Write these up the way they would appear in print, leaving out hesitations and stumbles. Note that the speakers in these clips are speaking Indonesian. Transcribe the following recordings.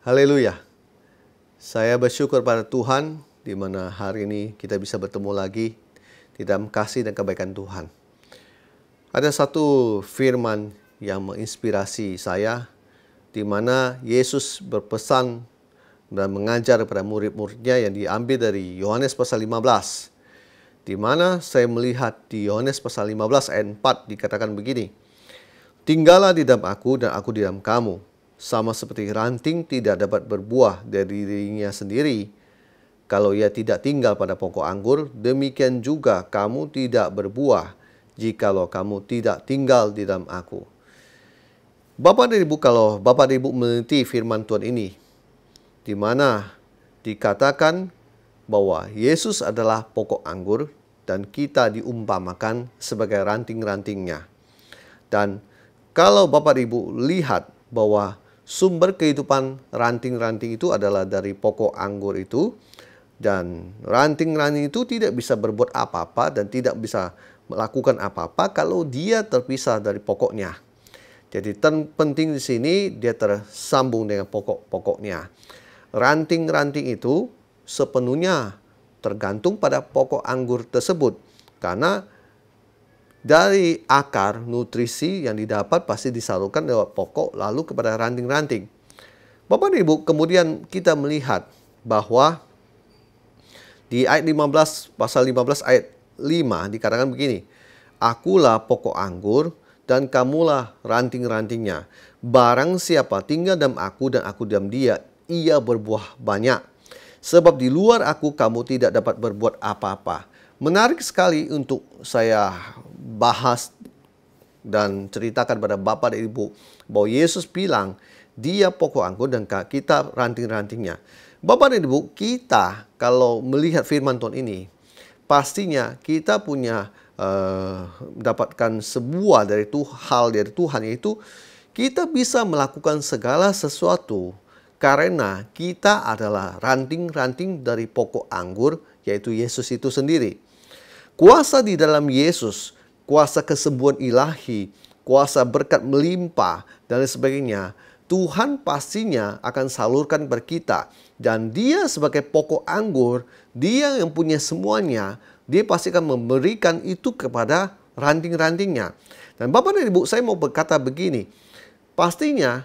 Haleluya. Saya bersyukur pada Tuhan di mana hari ini kita bisa bertemu lagi di dalam kasih dan kebaikan Tuhan. Ada satu firman yang menginspirasi saya di mana Yesus berpesan dan mengajar kepada murid-muridnya yang diambil dari Yohanes pasal 15. Di mana saya melihat di Yohanes pasal 15 ayat 4 dikatakan begini. Tinggallah di dalam aku dan aku di dalam kamu. Sama seperti ranting tidak dapat berbuah dari dirinya sendiri kalau ia tidak tinggal pada pokok anggur, demikian juga kamu tidak berbuah jikalau kamu tidak tinggal di dalam aku. Bapak dan Ibu, kalau Bapak dan Ibu meneliti firman Tuhan ini, di mana dikatakan bahwa Yesus adalah pokok anggur dan kita diumpamakan sebagai ranting-rantingnya. Dan kalau Bapak dan Ibu lihat bahwa sumber kehidupan ranting-ranting itu adalah dari pokok anggur itu, dan ranting-ranting itu tidak bisa berbuat apa-apa dan tidak bisa melakukan apa-apa kalau dia terpisah dari pokoknya. Jadi penting di sini dia tersambung dengan pokok-pokoknya. Ranting-ranting itu sepenuhnya tergantung pada pokok anggur tersebut, karena dari akar nutrisi yang didapat pasti disalurkan lewat pokok lalu kepada ranting-ranting. Bapak dan Ibu, kemudian kita melihat bahwa di ayat 15, pasal 15 ayat 5 dikatakan begini. Akulah pokok anggur dan kamulah ranting-rantingnya. Barang siapa tinggal dalam aku dan aku dalam dia, ia berbuah banyak. Sebab di luar aku kamu tidak dapat berbuat apa-apa. Menarik sekali untuk saya bahas dan ceritakan pada Bapak dan Ibu bahwa Yesus bilang dia pokok anggur dan kita ranting-rantingnya. Bapak dan Ibu, kita kalau melihat firman Tuhan ini, pastinya kita punya mendapatkan sebuah hal dari Tuhan, yaitu kita bisa melakukan segala sesuatu karena kita adalah ranting-ranting dari pokok anggur, yaitu Yesus itu sendiri. Kuasa di dalam Yesus, kuasa kesembuhan ilahi, kuasa berkat melimpah, dan sebagainya, Tuhan pastinya akan salurkan kepada kita. Dan dia sebagai pokok anggur, dia yang punya semuanya, dia pasti akan memberikan itu kepada ranting-rantingnya. Dan Bapak dan Ibu, saya mau berkata begini, pastinya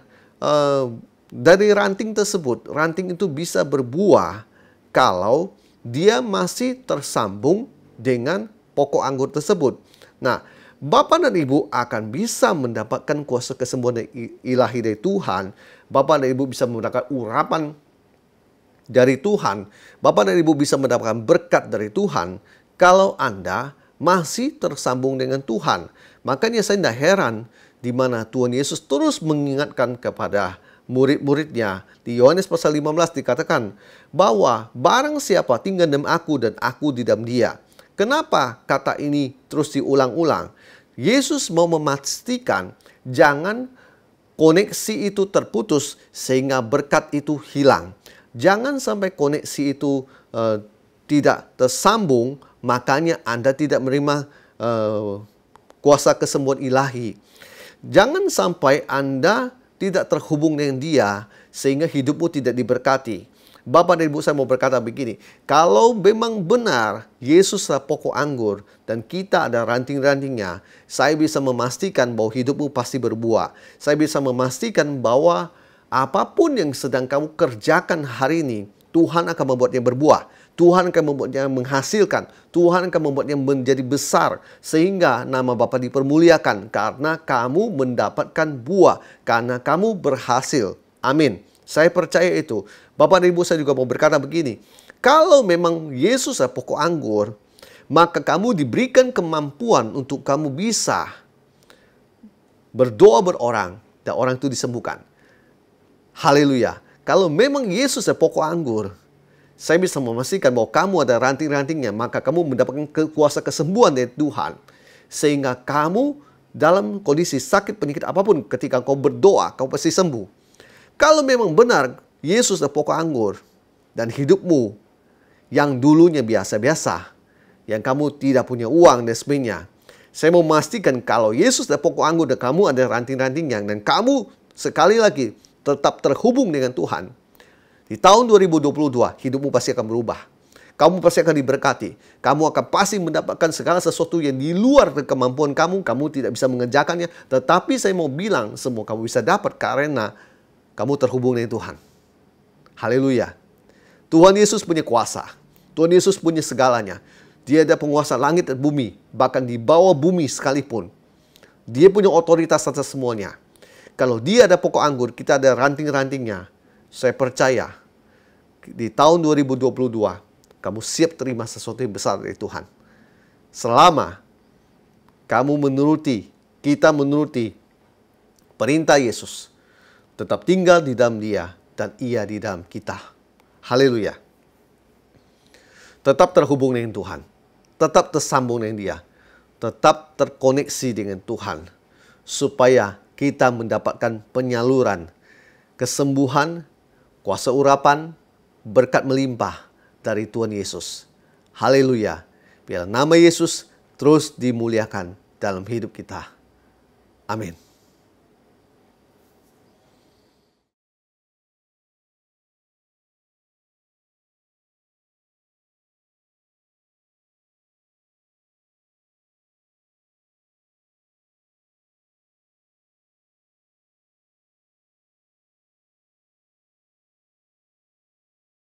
dari ranting tersebut, ranting itu bisa berbuah kalau dia masih tersambung dengan pokok anggur tersebut. Nah, Bapak dan Ibu akan bisa mendapatkan kuasa kesembuhan ilahi dari Tuhan. Bapak dan Ibu bisa mendapatkan urapan dari Tuhan. Bapak dan Ibu bisa mendapatkan berkat dari Tuhan kalau Anda masih tersambung dengan Tuhan. Makanya saya tidak heran di mana Tuhan Yesus terus mengingatkan kepada murid-muridnya. Di Yohanes pasal 15 dikatakan bahwa barang siapa tinggal dalam aku dan aku di dalam dia. Kenapa kata ini terus diulang-ulang? Yesus mau memastikan jangan koneksi itu terputus sehingga berkat itu hilang. Jangan sampai koneksi itu tidak tersambung, makanya Anda tidak menerima kuasa kesembuhan ilahi. Jangan sampai Anda tidak terhubung dengan dia sehingga hidupmu tidak diberkati. Bapak dan Ibu, saya mau berkata begini, kalau memang benar Yesuslah pokok anggur dan kita ada ranting-rantingnya, saya bisa memastikan bahwa hidupmu pasti berbuah. Saya bisa memastikan bahwa apapun yang sedang kamu kerjakan hari ini, Tuhan akan membuatnya berbuah. Tuhan akan membuatnya menghasilkan. Tuhan akan membuatnya menjadi besar. Sehingga nama Bapa dipermuliakan karena kamu mendapatkan buah. Karena kamu berhasil. Amin. Saya percaya itu. Bapak dan Ibu, saya juga mau berkata begini. Kalau memang Yesus adalah pokok anggur, maka kamu diberikan kemampuan untuk kamu bisa berdoa berorang dan orang itu disembuhkan. Haleluya. Kalau memang Yesus adalah pokok anggur, saya bisa memastikan bahwa kamu ada ranting-rantingnya, maka kamu mendapatkan kuasa kesembuhan dari Tuhan. Sehingga kamu dalam kondisi sakit penyakit apapun, ketika kau berdoa, kau pasti sembuh. Kalau memang benar Yesus adalah pokok anggur dan hidupmu yang dulunya biasa-biasa, yang kamu tidak punya uang dan sebagainya, saya mau memastikan kalau Yesus adalah pokok anggur dan kamu ada ranting-rantingnya, dan kamu sekali lagi tetap terhubung dengan Tuhan, Di tahun 2022, hidupmu pasti akan berubah. Kamu pasti akan diberkati. Kamu akan pasti mendapatkan segala sesuatu yang di luar kemampuan kamu. Kamu tidak bisa mengerjakannya. Tetapi saya mau bilang, semua kamu bisa dapat karena kamu terhubung dengan Tuhan. Haleluya. Tuhan Yesus punya kuasa. Tuhan Yesus punya segalanya. Dia ada penguasa langit dan bumi. Bahkan di bawah bumi sekalipun. Dia punya otoritas atas semuanya. Kalau dia ada pokok anggur, kita ada ranting-rantingnya. Saya percaya di tahun 2022, kamu siap terima sesuatu yang besar dari Tuhan. Selama kamu kita menuruti perintah Yesus. Tetap tinggal di dalam Dia dan Ia di dalam kita. Haleluya. Tetap terhubung dengan Tuhan. Tetap tersambung dengan Dia. Tetap terkoneksi dengan Tuhan. Supaya kita mendapatkan penyaluran, kesembuhan, kuasa urapan, berkat melimpah dari Tuhan Yesus. Haleluya. Biar nama Yesus terus dimuliakan dalam hidup kita. Amin.